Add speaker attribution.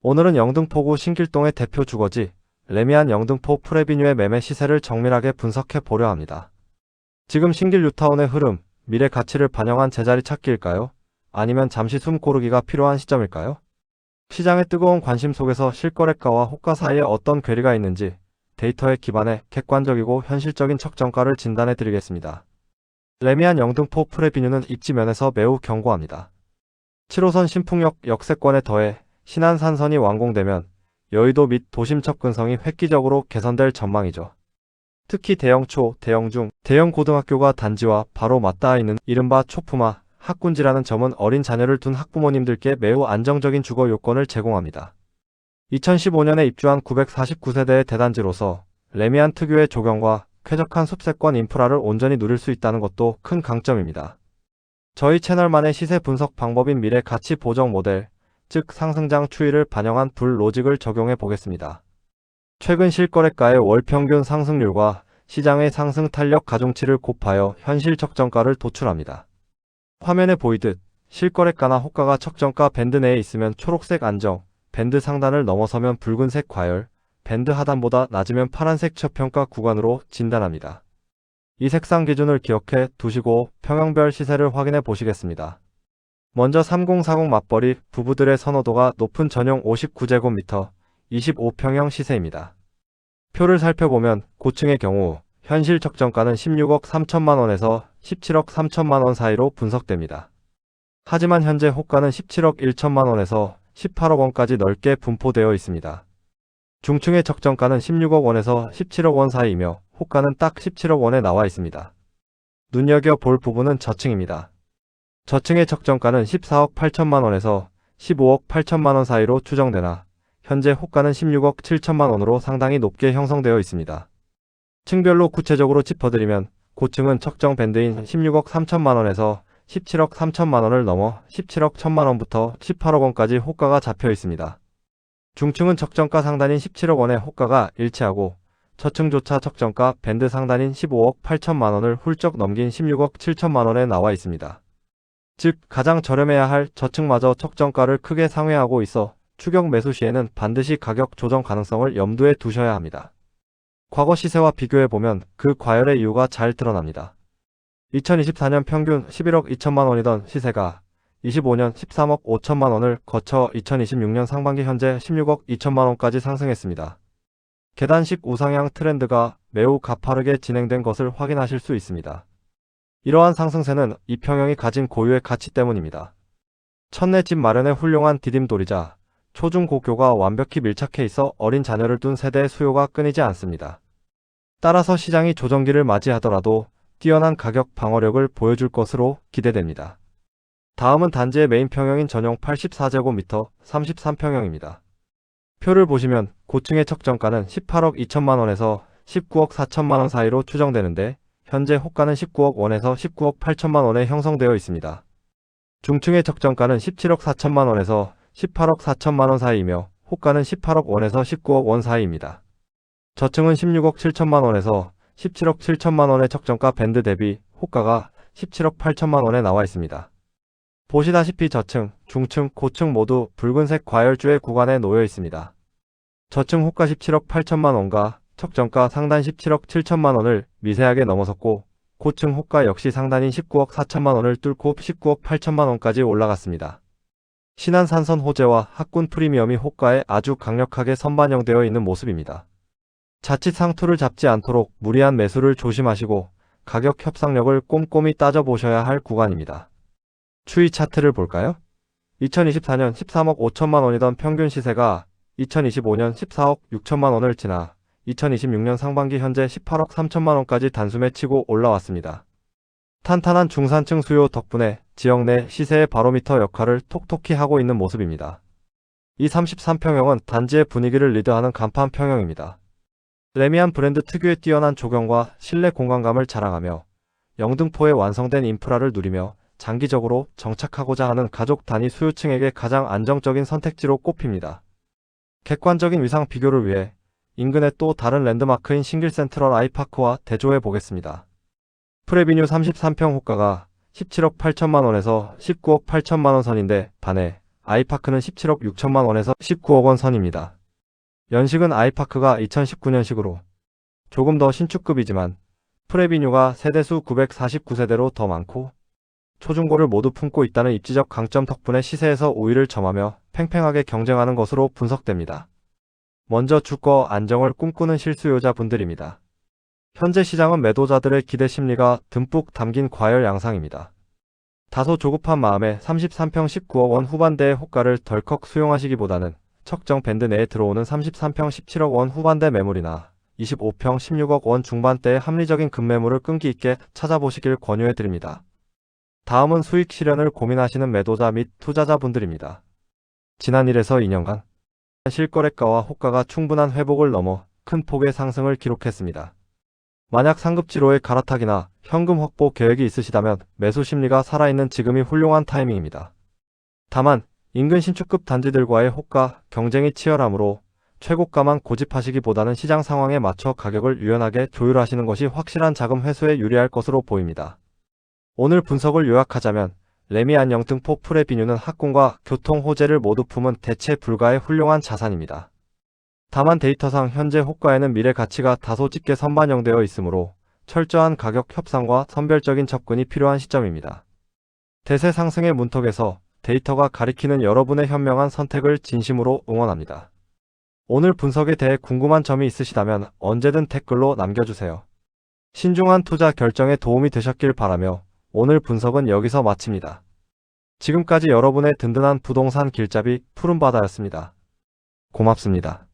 Speaker 1: 오늘은 영등포구 신길동의 대표 주거지 레미안 영등포 프레비뉴의 매매 시세를 정밀하게 분석해 보려 합니다. 지금 신길 뉴타운의 흐름, 미래 가치를 반영한 제자리 찾기일까요? 아니면 잠시 숨 고르기가 필요한 시점일까요? 시장의 뜨거운 관심 속에서 실거래가와 호가 사이에 어떤 괴리가 있는지 데이터에 기반해 객관적이고 현실적인 척정가를 진단해 드리겠습니다. 레미안 영등포 프레비뉴는 입지면에서 매우 견고합니다. 7호선 신풍역 역세권에 더해 신안산선이 완공되면 여의도 및 도심 접근성이 획기적으로 개선될 전망이죠. 특히 대형 초, 대형 중, 대형 고등학교가 단지와 바로 맞닿아 있는 이른바 초품화, 학군지라는 점은 어린 자녀를 둔 학부모님들께 매우 안정적인 주거 요건을 제공합니다. 2015년에 입주한 949세대의 대단지로서 레미안 특유의 조경과 쾌적한 숲세권 인프라를 온전히 누릴 수 있다는 것도 큰 강점입니다. 저희 채널만의 시세 분석 방법인 미래 가치 보정 모델, 즉 상승장 추이를 반영한 불 로직을 적용해 보겠습니다. 최근 실거래가의 월 평균 상승률과 시장의 상승 탄력 가중치를 곱하여 현실 척정가를 도출합니다. 화면에 보이듯 실거래가나 호가가 척정가 밴드 내에 있으면 초록색 안정, 밴드 상단을 넘어서면 붉은색 과열, 밴드 하단보다 낮으면 파란색 저평가 구간으로 진단합니다. 이 색상 기준을 기억해 두시고 평형별 시세를 확인해 보시겠습니다. 먼저 3040 맞벌이 부부들의 선호도가 높은 전용 59제곱미터 25평형 시세입니다. 표를 살펴보면 고층의 경우 현실 척정가는 16억 3천만원에서 17억 3천만원 사이로 분석됩니다. 하지만 현재 호가는 17억 1천만원에서 18억 원까지 넓게 분포되어 있습니다. 중층의 척정가는 16억 원에서 17억 원 사이이며 호가는 딱 17억 원에 나와 있습니다. 눈여겨볼 부분은 저층입니다. 저층의 척정가는 14억 8천만원에서 15억 8천만원 사이로 추정되나 현재 호가는 16억 7천만원으로 상당히 높게 형성되어 있습니다. 층별로 구체적으로 짚어드리면 고층은 척정 밴드인 16억 3천만원에서 17억 3천만원을 넘어 17억 1천만원부터 18억 원까지 호가가 잡혀 있습니다. 중층은 척정가 상단인 17억 원의 호가가 일치하고 저층조차 척정가 밴드 상단인 15억 8천만원을 훌쩍 넘긴 16억 7천만원에 나와 있습니다. 즉 가장 저렴해야 할 저층마저 척정가를 크게 상회하고 있어 추격 매수 시에는 반드시 가격 조정 가능성을 염두에 두셔야 합니다. 과거 시세와 비교해보면 그 과열의 이유가 잘 드러납니다. 2024년 평균 11억 2천만 원이던 시세가 25년 13억 5천만 원을 거쳐 2026년 상반기 현재 16억 2천만 원까지 상승했습니다. 계단식 우상향 트렌드가 매우 가파르게 진행된 것을 확인하실 수 있습니다. 이러한 상승세는 이 평형이 가진 고유의 가치 때문입니다. 첫내 집 마련에 훌륭한 디딤돌이자 초중고교가 완벽히 밀착해 있어 어린 자녀를 둔 세대의 수요가 끊이지 않습니다. 따라서 시장이 조정기를 맞이하더라도 뛰어난 가격 방어력을 보여줄 것으로 기대됩니다. 다음은 단지의 메인 평형인 전용 84제곱미터 33평형입니다. 표를 보시면 고층의 척정가는 18억 2천만 원에서 19억 4천만 원 사이로 추정되는데 현재 호가는 19억 원에서 19억 8천만 원에 형성되어 있습니다. 중층의 척정가는 17억 4천만 원에서 18억 4천만 원 사이이며 호가는 18억 원에서 19억 원 사이입니다. 저층은 16억 7천만 원에서 17억 7천만 원의 척정가 밴드 대비 호가가 17억 8천만 원에 나와 있습니다. 보시다시피 저층, 중층, 고층 모두 붉은색 과열주의 구간에 놓여 있습니다. 저층 호가 17억 8천만 원과 척정가 상단 17억 7천만 원을 미세하게 넘어섰고 고층 호가 역시 상단인 19억 4천만 원을 뚫고 19억 8천만 원까지 올라갔습니다. 신안산선 호재와 학군 프리미엄이 호가에 아주 강력하게 선반영되어 있는 모습입니다. 자칫 상투를 잡지 않도록 무리한 매수를 조심하시고 가격 협상력을 꼼꼼히 따져보셔야 할 구간입니다. 추이 차트를 볼까요? 2024년 13억 5천만 원이던 평균 시세가 2025년 14억 6천만 원을 지나 2026년 상반기 현재 18억 3천만 원까지 단숨에 치고 올라왔습니다. 탄탄한 중산층 수요 덕분에 지역 내 시세의 바로미터 역할을 톡톡히 하고 있는 모습입니다. 이 33평형은 단지의 분위기를 리드하는 간판 평형입니다. 레미안 브랜드 특유의 뛰어난 조경과 실내 공간감을 자랑하며 영등포의 완성된 인프라를 누리며 장기적으로 정착하고자 하는 가족 단위 수요층에게 가장 안정적인 선택지로 꼽힙니다. 객관적인 위상 비교를 위해 인근의 또 다른 랜드마크인 신길 센트럴 아이파크와 대조해 보겠습니다. 프레비뉴 33평 호가가 17억 8천만 원에서 19억 8천만 원 선인데 반해 아이파크는 17억 6천만 원에서 19억 원 선입니다. 연식은 아이파크가 2019년식으로 조금 더 신축급이지만 프레비뉴가 세대수 949세대로 더 많고 초중고를 모두 품고 있다는 입지적 강점 덕분에 시세에서 우위를 점하며 팽팽하게 경쟁하는 것으로 분석됩니다. 먼저 주거 안정을 꿈꾸는 실수요자분들입니다. 현재 시장은 매도자들의 기대 심리가 듬뿍 담긴 과열 양상입니다. 다소 조급한 마음에 33평 19억 원 후반대의 호가를 덜컥 수용하시기보다는 척정 밴드 내에 들어오는 33평 17억 원 후반대 매물이나 25평 16억 원 중반대의 합리적인 급매물을 끈기 있게 찾아보시길 권유해드립니다. 다음은 수익 실현을 고민하시는 매도자 및 투자자분들입니다. 지난 1에서 2년간 실거래가와 호가가 충분한 회복을 넘어 큰 폭의 상승을 기록했습니다. 만약 상급지로의 갈아타기나 현금 확보 계획이 있으시다면 매수 심리가 살아있는 지금이 훌륭한 타이밍입니다. 다만 인근 신축급 단지들과의 호가 경쟁이 치열하므로 최고가만 고집하시기보다는 시장 상황에 맞춰 가격을 유연하게 조율하시는 것이 확실한 자금 회수에 유리할 것으로 보입니다. 오늘 분석을 요약하자면 레미안 영등포 프레비뉴는 학군과 교통 호재를 모두 품은 대체 불가의 훌륭한 자산입니다. 다만 데이터상 현재 호가에는 미래 가치가 다소 짙게 선반영되어 있으므로 철저한 가격 협상과 선별적인 접근이 필요한 시점입니다. 대세 상승의 문턱에서 데이터가 가리키는 여러분의 현명한 선택을 진심으로 응원합니다. 오늘 분석에 대해 궁금한 점이 있으시다면 언제든 댓글로 남겨주세요. 신중한 투자 결정에 도움이 되셨길 바라며 오늘 분석은 여기서 마칩니다. 지금까지 여러분의 든든한 부동산 길잡이 푸른바다였습니다. 고맙습니다.